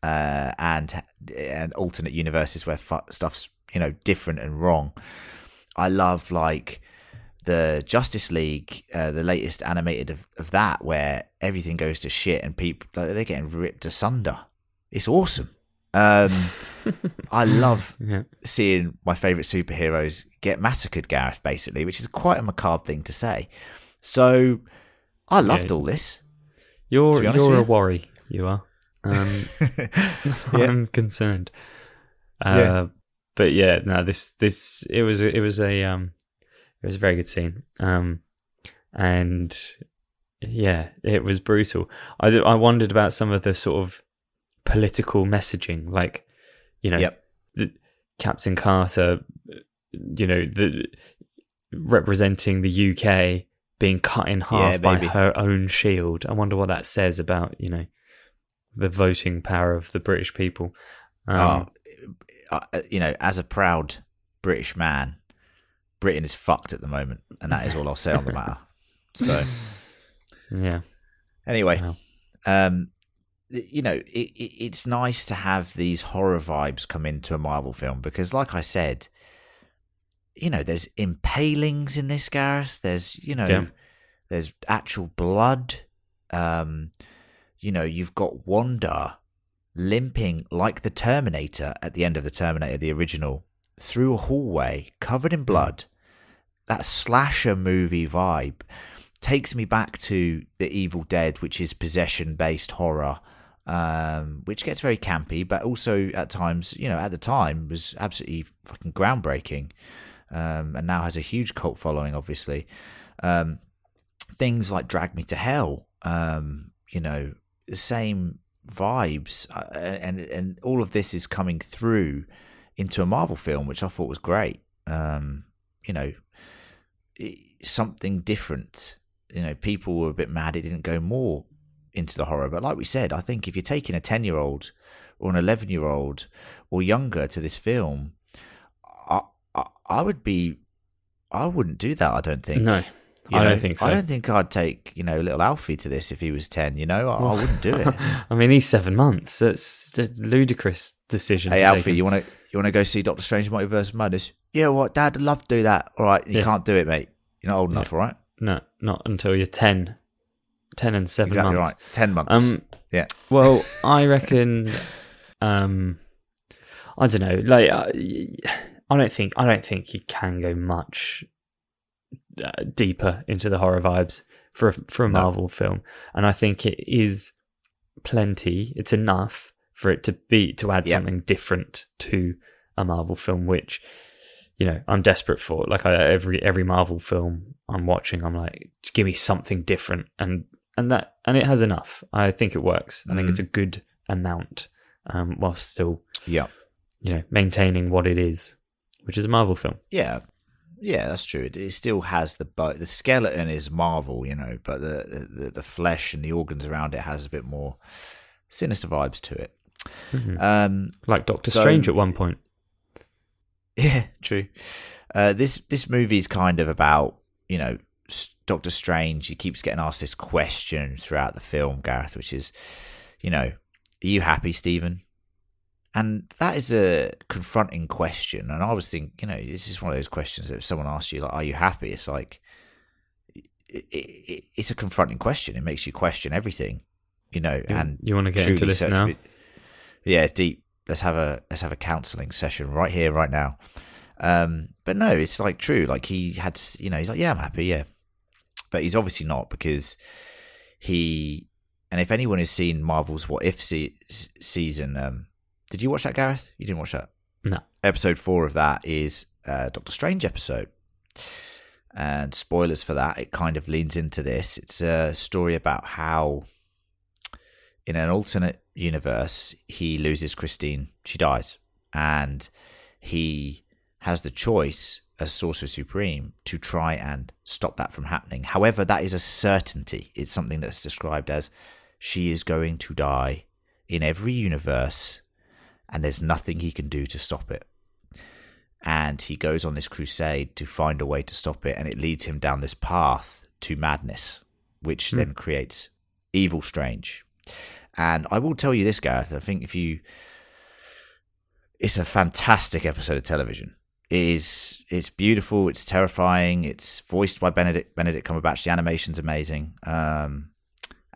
and alternate universes where stuff's, you know, different and wrong. I love like the Justice League, the latest animated of that, where everything goes to shit and people, like, they're getting ripped asunder. It's awesome. I love seeing my favourite superheroes get massacred, Gareth, basically, which is quite a macabre thing to say. So I loved all this. You're a worry, you are. I'm concerned. But yeah, no, this it was a very good scene. And yeah, it was brutal. I wondered about some of the sort of political messaging, like, you know, Captain Carter, you know, representing the UK being cut in half by her own shield. I wonder what that says about, you know, the voting power of the British people. You know, as a proud British man, Britain is fucked at the moment, and that is all I'll say on the matter. So, yeah. Anyway, you know, it's nice to have these horror vibes come into a Marvel film because, like I said, you know, there's impalings in this, Gareth. There's, you know, there's actual blood. You know, you've got Wanda limping like the Terminator at the end of the Terminator, the original, through a hallway covered in blood. That slasher movie vibe takes me back to The Evil Dead, which is possession-based horror, which gets very campy, but also at times, you know, at the time was absolutely fucking groundbreaking, and now has a huge cult following, obviously. Things like Drag Me to Hell, You know, the same vibes, and all of this is coming through into a Marvel film, which I thought was great. You know, something different. You know, people were a bit mad it didn't go more into the horror, but like we said, I think if you're taking a 10-year-old or an 11-year-old or younger to this film, I wouldn't do that. I don't think. No, I don't think so. I don't think I'd take, you know, little Alfie to this if he was 10. You know, I wouldn't do it. I mean, he's 7 months. That's a ludicrous decision. Hey, Alfie, you want to go see Doctor Strange Multiverse of Madness? Yeah, what, Dad? I'd love to do that. All right, you can't do it, mate. You're not old enough, all right? No, not until you're 10. 10 and 7 exactly months. Right. 10 months. Yeah. Well, I reckon. I don't know. Like, I don't think you can go much deeper into the horror vibes for a Marvel film, and I think it is plenty. It's enough for it to add something different to a Marvel film, which, you know, I'm desperate for. Like, every Marvel film I'm watching, I'm like, give me something different, and it has enough. I think it works. I think it's a good amount, while still, you know, maintaining what it is, which is a Marvel film. Yeah, that's true. It still has the skeleton is Marvel, you know, but the flesh and the organs around it has a bit more sinister vibes to it. Mm-hmm. Like Doctor Strange at one point. Yeah, true. This movie is kind of about, you know, Doctor Strange. He keeps getting asked this question throughout the film, Gareth, which is, you know, are you happy, Stephen? And that is a confronting question. And I was thinking, you know, this is one of those questions that if someone asks you, like, are you happy? It's like, it's a confronting question. It makes you question everything, you know. And you want to get into this now? Yeah, deep. Let's have a counselling session right here, right now. But no, it's like true. Like, he had, you know, he's like, yeah, I'm happy, yeah. But he's obviously not, because and if anyone has seen Marvel's What If season, did you watch that, Gareth? You didn't watch that? No. Episode 4 of that is Doctor Strange episode. And spoilers for that, it kind of leans into this. It's a story about how in an alternate universe, he loses Christine. She dies. And he has the choice as Sorcerer Supreme to try and stop that from happening. However, that is a certainty. It's something that's described as she is going to die in every universe, and there's nothing he can do to stop it. And he goes on this crusade to find a way to stop it, and it leads him down this path to madness, which then creates Evil Strange. And I will tell you this, Gareth, I think it's a fantastic episode of television. It's beautiful, it's terrifying, it's voiced by Benedict Cumberbatch, the animation's amazing. And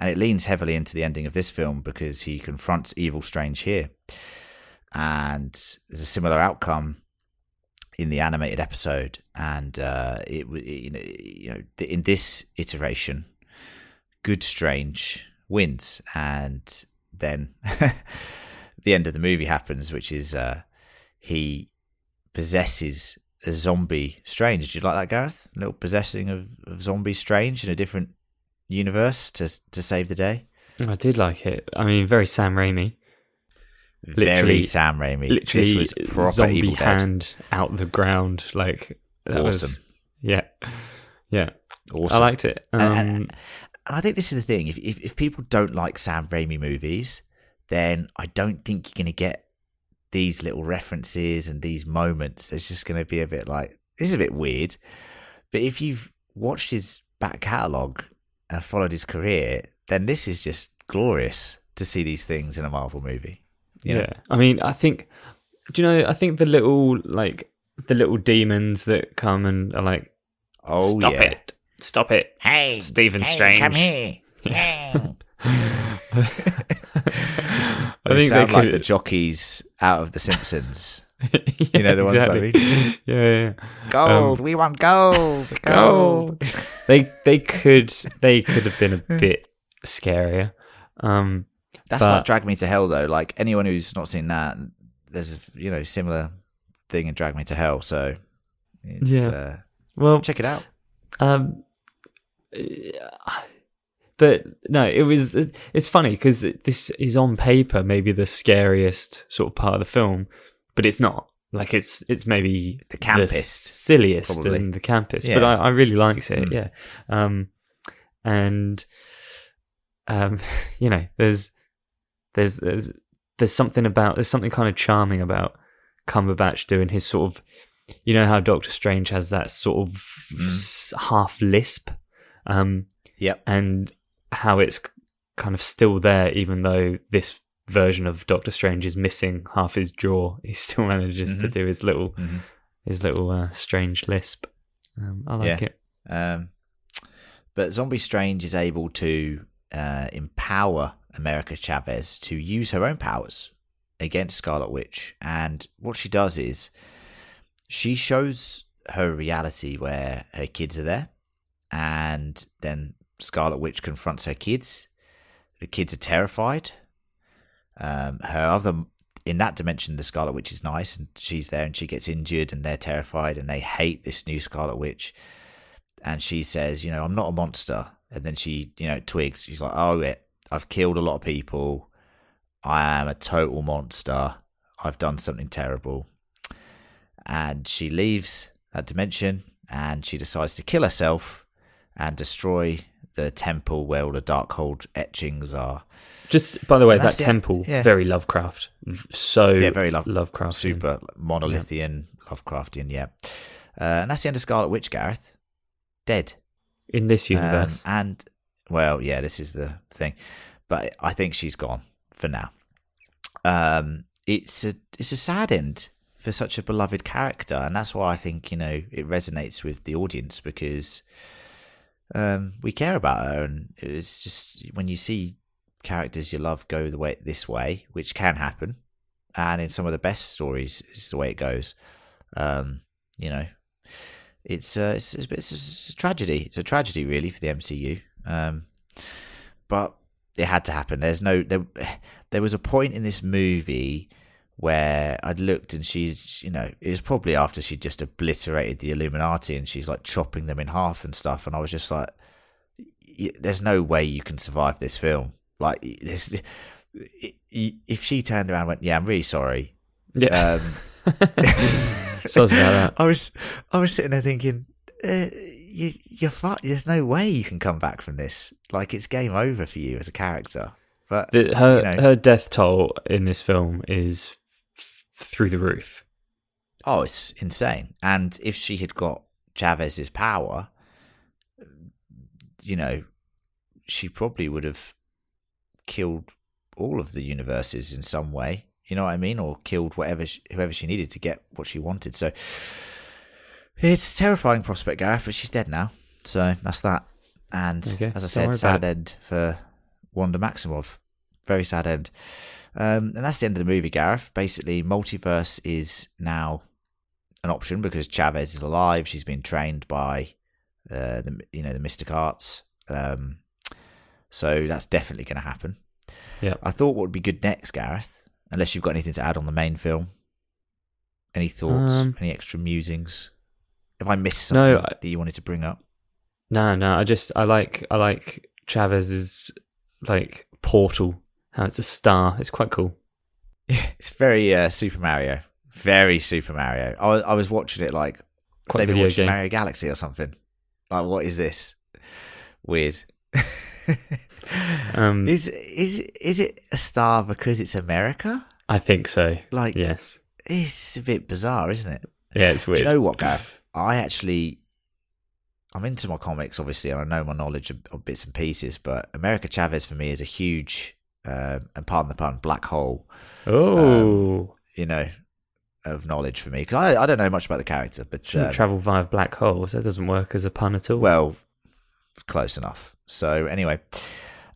it leans heavily into the ending of this film because he confronts Evil Strange here. And there's a similar outcome in the animated episode, and in this iteration, Good Strange wins, and then the end of the movie happens, which is he possesses a zombie Strange. Did you like that, Gareth? A little possessing of zombie Strange in a different universe to save the day. I did like it. I mean, very Sam Raimi. Very Sam Raimi. Literally, this was proper zombie Evil Dead. hand out the ground, like that awesome. Yeah, Awesome. I liked it. And I think this is the thing. If people don't like Sam Raimi movies, then I don't think you're going to get these little references and these moments. It's just going to be a bit like, this is a bit weird. But if you've watched his back catalogue and followed his career, then this is just glorious to see these things in a Marvel movie. You know? I mean, I think the little demons that come and are like, oh, stop it, hey, Stephen Strange, come here. I think sound they like could... the jockeys out of The Simpsons. Yeah, you know the exactly. ones I mean? Yeah. Gold, we want gold. They could have been a bit scarier. That's like Drag Me to Hell, though. Like, anyone who's not seen that, there's a similar thing in Drag Me to Hell. So it's, well, check it out. But no, it's funny because this is on paper maybe the scariest sort of part of the film, but it's not. Like it's maybe the campest, silliest probably. and the campest. Yeah. But I really liked it, yeah. And you know, there's something kind of charming about Cumberbatch doing his sort of, you know how Doctor Strange has that sort of half lisp, yep, and how it's kind of still there even though this version of Doctor Strange is missing half his jaw. He still manages to do his little strange lisp. I like it. But Zombie Strange is able to empower America Chavez to use her own powers against Scarlet Witch. And what she does is she shows her reality where her kids are there, and then Scarlet Witch confronts her kids. The kids are terrified. In that dimension, the Scarlet Witch is nice, and she's there, and she gets injured, and they're terrified, and they hate this new Scarlet Witch. And she says, you know, I'm not a monster. And then she, you know, twigs. She's like, oh, yeah, I've killed a lot of people. I am a total monster. I've done something terrible. And she leaves that dimension, and she decides to kill herself and destroy the temple where all the Darkhold etchings are. Just, by the way, that temple, very Lovecraft. So very Lovecraftian. Super monolithian, Lovecraftian, yeah. And that's the end of Scarlet Witch, Gareth. Dead. In this universe. And, well, yeah, this is the thing. But I think she's gone for now. It's a sad end for such a beloved character. And that's why I think, you know, it resonates with the audience, because we care about her. And it's just, when you see characters you love go this way, which can happen, and in some of the best stories is the way it goes, you know, it's a tragedy. It's a tragedy, really, for the MCU. But it had to happen. There was a point in this movie where I'd looked, and she's, you know, it was probably after she'd just obliterated the Illuminati, and she's like chopping them in half and stuff, and I was just like, there's no way you can survive this film. Like, if she turned around and went, yeah, I'm really sorry. Yeah. Sounds about that. I was sitting there thinking, you're fucked. There's no way you can come back from this. Like, it's game over for you as a character. But her death toll in this film is through the roof. Oh, it's insane. And if she had got Chavez's power, you know, she probably would have killed all of the universes in some way. You know what I mean? Or killed whoever she needed to get what she wanted. So it's a terrifying prospect, Gareth, but she's dead now. So that's that. And as I said, sad end for Wanda Maximoff. Very sad end. And that's the end of the movie, Gareth. Basically, Multiverse is now an option because Chavez is alive. She's been trained by the mystic arts. So that's definitely going to happen. Yeah. I thought what would be good next, Gareth, unless you've got anything to add on the main film. Any thoughts? Any extra musings? Have I missed something that you wanted to bring up? No. I like Chavez's like portal. How it's a star. It's quite cool. Yeah, it's very Super Mario. Very Super Mario. I was watching it like quite they've been watching game. Mario Galaxy or something. Like, what is this? Weird. Is it a star because it's America? I think so. Like, yes. It's a bit bizarre, isn't it? Yeah, it's weird. Do you know what, Gav? I'm into my comics, obviously, and I know my knowledge of bits and pieces, but America Chavez for me is a huge, and pardon the pun, black hole. Oh. Of knowledge for me, because I don't know much about the character, but travel via black holes. That doesn't work as a pun at all. Well, close enough. So anyway,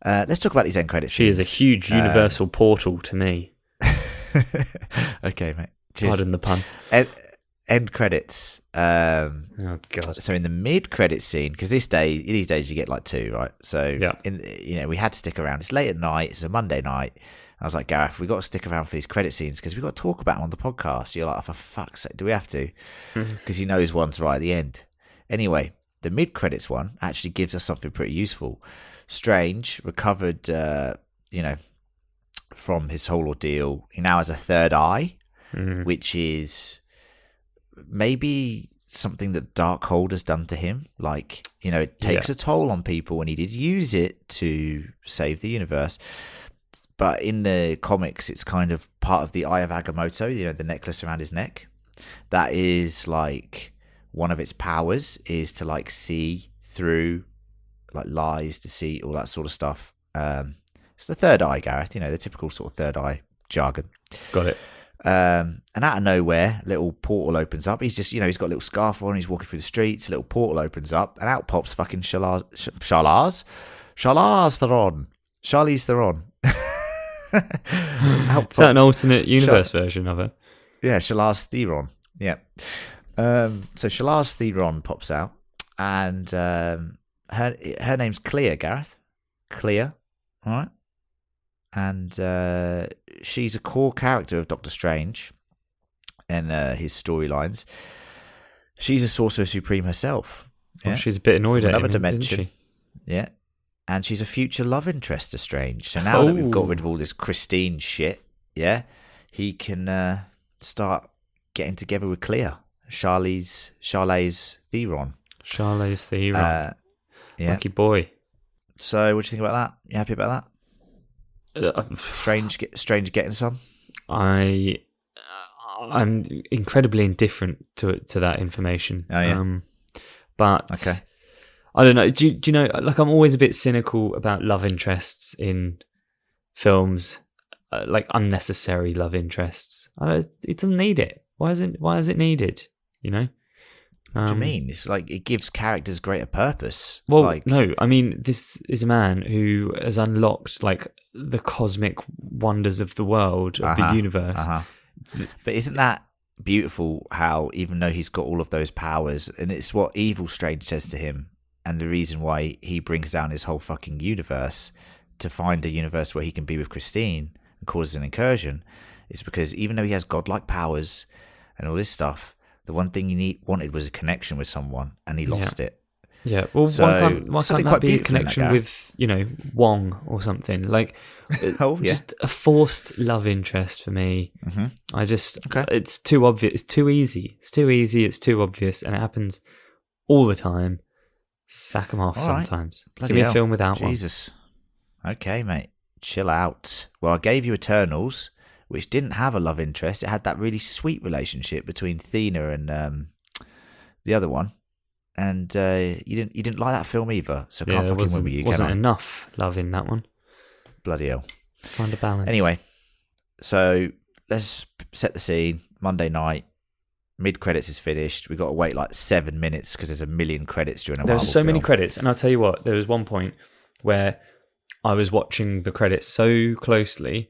let's talk about these end credits. She is a huge universal portal to me. Okay, mate. Cheers. Pardon the pun. End credits. Oh God. So in the mid-credit scene, because these days you get like two, right? So yeah. We had to stick around. It's late at night. It's a Monday night. I was like, Gareth, we got to stick around for these credit scenes because we got to talk about them on the podcast. You're like, oh, for fuck's sake, do we have to? Because he knows one's right at the end. Anyway, the mid-credits one actually gives us something pretty useful. Strange recovered, from his whole ordeal. He now has a third eye, which is maybe something that Darkhold has done to him. Like, it takes a toll on people, and he did use it to save the universe. But in the comics, it's kind of part of the Eye of Agamotto, the necklace around his neck. That is like one of its powers is to like see through like lies, deceit, all that sort of stuff. It's the third eye, Gareth, the typical sort of third eye jargon. Got it. And out of nowhere, a little portal opens up. He's just, he's got a little scarf on. He's walking through the streets. A little portal opens up, and out pops fucking Charlize Theron. Charlize Theron. Is that an alternate universe version of it? Yeah, Charlize Theron. Yeah. So Charlize Theron pops out, and her name's Clea, Gareth. Clea. All right. And she's a core character of Doctor Strange and his storylines. She's a Sorcerer Supreme herself. Yeah? Well, she's a bit annoyed at another him, dimension. isn't she? Yeah. And she's a future love interest to Strange. So now that we've got rid of all this Christine shit, he can start getting together with Clea. Charlize Theron. Charlize Theron. Lucky boy. So what do you think about that? You happy about that? Strange getting some. I'm incredibly indifferent to that information. Oh yeah. But okay. I don't know. Do you know? Like, I'm always a bit cynical about love interests in films, like unnecessary love interests. It doesn't need it. Why is it needed? What do you mean? It's like it gives characters greater purpose. Well, no, I mean, this is a man who has unlocked like the cosmic wonders of the world, of the universe. But isn't that beautiful how even though he's got all of those powers, and it's what Evil Strange says to him, and the reason why he brings down his whole fucking universe to find a universe where he can be with Christine and causes an incursion, is because even though he has godlike powers and all this stuff, the one thing he wanted was a connection with someone, and he lost it. Yeah, well, So, why can't that be a beautiful in that, connection with, Wong or something? Like, just a forced love interest for me. Mm-hmm. It's too obvious. It's too easy. It's too obvious, and it happens all the time. Sack 'em off sometimes. Give me a film without one. Jesus. Okay, mate. Chill out. Well, I gave you Eternals, which didn't have a love interest. It had that really sweet relationship between Thena and the other one. And you didn't like that film either, so can't fucking win with you. Wasn't enough love in that one. Bloody hell. Find a balance. Anyway, so let's set the scene. Monday night, mid-credits is finished. We've got to wait like 7 minutes because there's a million credits during a Marvel There's so many film. credits, and I'll tell you what, there was one point where I was watching the credits so closely,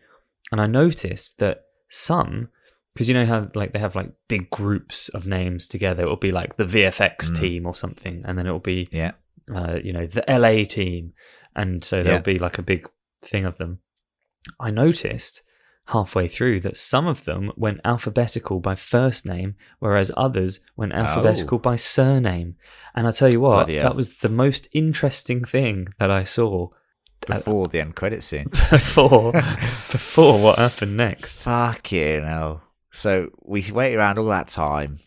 and I noticed that some, because you know how like they have like big groups of names together, it'll be like the VFX team or something, and then it'll be the LA team, and so there'll be like a big thing of them. I noticed halfway through that some of them went alphabetical by first name, whereas others went alphabetical by surname. And I tell you what, that was the most interesting thing that I saw. Before the end credit scene. before what happened next. Fucking hell. So we wait around all that time,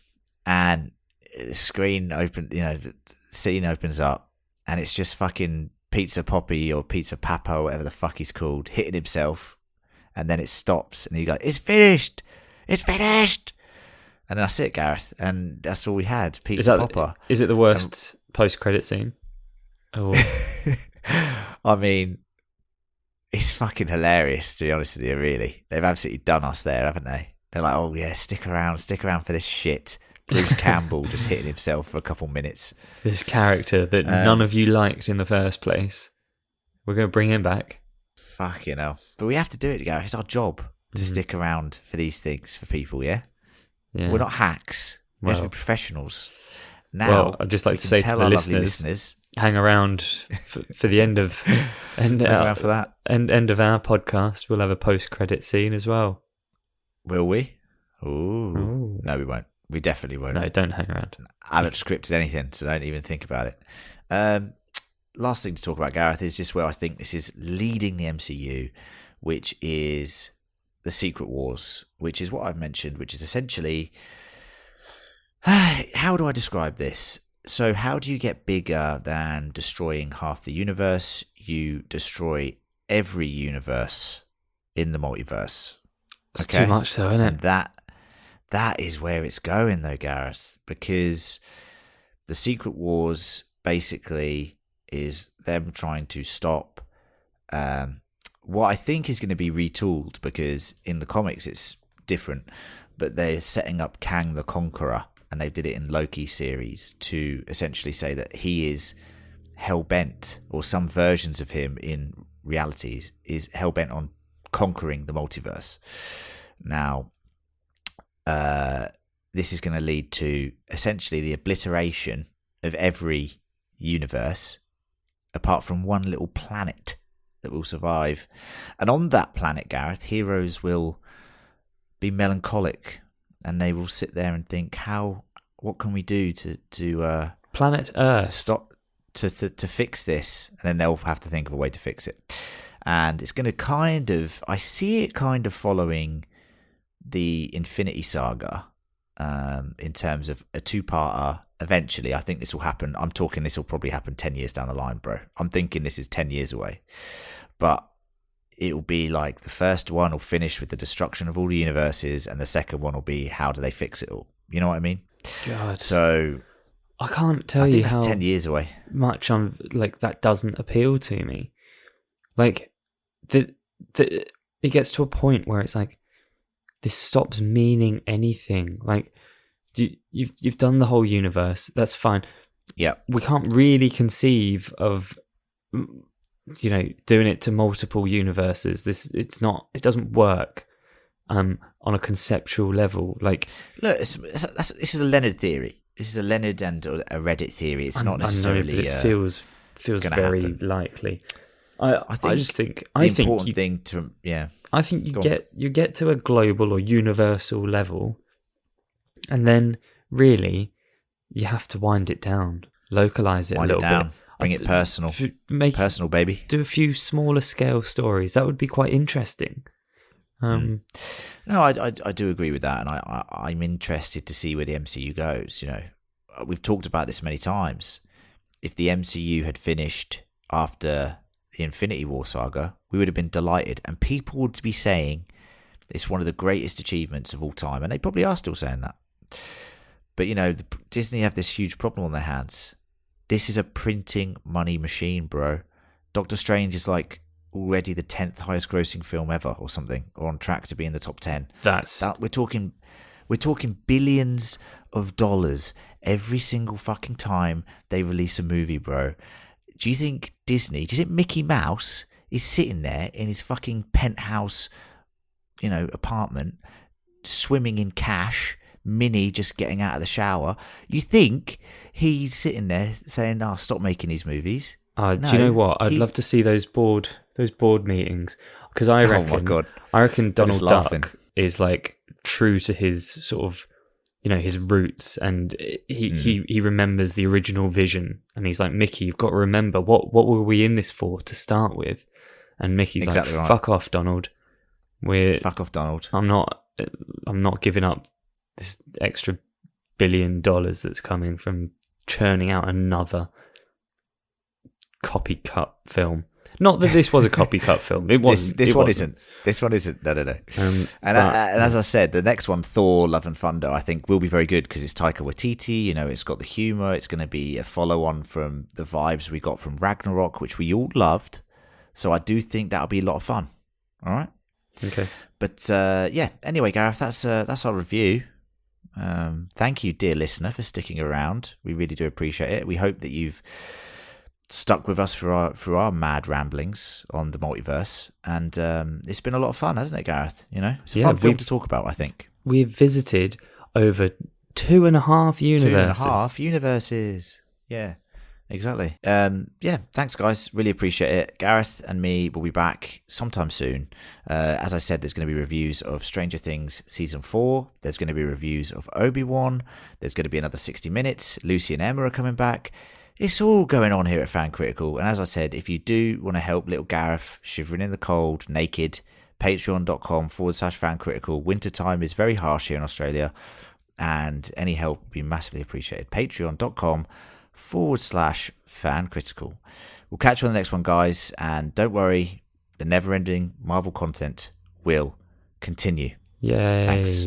and the screen the scene opens up, and it's just fucking Pizza Poppy or Pizza Papa or whatever the fuck he's called, hitting himself, and then it stops, and he goes, "It's finished! It's finished!" And that's it, Gareth, and that's all we had, Pizza Papa. Is it the worst post-credit scene? Oh. I mean, it's fucking hilarious, to be honest with you, really. They've absolutely done us there, haven't they? They're like, oh yeah, stick around for this shit. Bruce Campbell just hitting himself for a couple minutes. This character that none of you liked in the first place. We're going to bring him back. Fucking hell. But we have to do it, Gareth. It's our job to stick around for these things for people, yeah? We're not hacks. We have to be professionals. Now, I'd just like to say to the listeners, hang around for the end of end of our podcast. We'll have a post-credit scene as well. Will we? Ooh. No, we won't. We definitely won't. No, don't hang around. I haven't scripted anything, so don't even think about it. Last thing to talk about, Gareth, is just where I think this is leading the MCU, which is the Secret Wars, which is what I've mentioned, which is essentially... How do I describe this? So how do you get bigger than destroying half the universe? You destroy every universe in the multiverse. It's too much though, isn't it? And that is where it's going though, Gareth, because the Secret Wars basically is them trying to stop what I think is going to be retooled, because in the comics it's different, but they're setting up Kang the Conqueror, and they did it in Loki series to essentially say that he is hell-bent, or some versions of him in realities is hell-bent on conquering the multiverse. Now, this is going to lead to essentially the obliteration of every universe apart from one little planet that will survive. And on that planet, Gareth, heroes will be melancholic, and they will sit there and think, what can we do to planet Earth to stop to fix this? And then they'll have to think of a way to fix it. And it's going to I see it kind of following the Infinity Saga in terms of a two-parter. Eventually, I think this will happen. I'm talking this will probably happen 10 years down the line, bro. I'm thinking this is 10 years away. But it will be like the first one will finish with the destruction of all the universes, and the second one will be how do they fix it all? You know what I mean? God. So I can't tell you how 10 years away. Much I'm like that doesn't appeal to me. Like it gets to a point where it's like this stops meaning anything. Like you've done the whole universe. That's fine. Yeah. We can't really conceive of doing it to multiple universes. It doesn't work on a conceptual level. Like, look, this is a Leonard theory. This is a Leonard and a Reddit theory. It's not necessarily. I know, but it feels very happen. Likely. I think you get to a global or universal level, and then really you have to wind it down, localize it a little bit. Bring it personal. Personal, baby. Do a few smaller scale stories. That would be quite interesting. No, I do agree with that, and I'm interested to see where the MCU goes. You know, we've talked about this many times. If the MCU had finished after the Infinity War saga, we would have been delighted, and people would be saying it's one of the greatest achievements of all time, and they probably are still saying that. But Disney have this huge problem on their hands. This is a printing money machine, bro. Doctor Strange is like already the 10th highest grossing film ever or something, or on track to be in the top 10. We're talking billions of dollars every single fucking time they release a movie, bro. Do you think Mickey Mouse is sitting there in his fucking penthouse, apartment, swimming in cash, Minnie just getting out of the shower? You think he's sitting there saying, stop making these movies? No, do you know what? I'd love to see those board meetings, because I reckon Donald Duck is like true to his sort of, his roots, and he remembers the original vision, and he's like, Mickey, you've got to remember what were we in this for to start with? And Mickey's exactly like, fuck off, Donald. Fuck off, Donald. I'm not giving up this extra $1 billion that's coming from churning out another copycat film. Not that this was a copycat film. It wasn't. This one isn't. This one isn't. No. And as I said, the next one, Thor: Love and Thunder, I think will be very good because it's Taika Waititi. It's got the humor. It's going to be a follow-on from the vibes we got from Ragnarok, which we all loved. So I do think that'll be a lot of fun. All right. Okay. But Anyway, Gareth, that's our review. Thank you, dear listener, for sticking around. We really do appreciate it. We hope that you've stuck with us through our mad ramblings on the multiverse, and it's been a lot of fun, hasn't it, Gareth? It's a fun film to talk about. I think we've visited over 2.5 universes. 2.5 universes. Yeah, Exactly. Yeah, thanks, guys. Really appreciate it. Gareth and me will be back sometime soon. As I said, there's going to be reviews of Stranger Things Season 4. There's going to be reviews of Obi-Wan. There's going to be another 60 Minutes. Lucy and Emma are coming back. It's all going on here at Fan Critical. And as I said, if you do want to help little Gareth shivering in the cold, naked, patreon.com/fancritical. Wintertime is very harsh here in Australia, and any help would be massively appreciated. Patreon.com/fancritical. We'll catch you on the next one, guys, and don't worry, the never-ending Marvel content will continue. Yay. Thanks.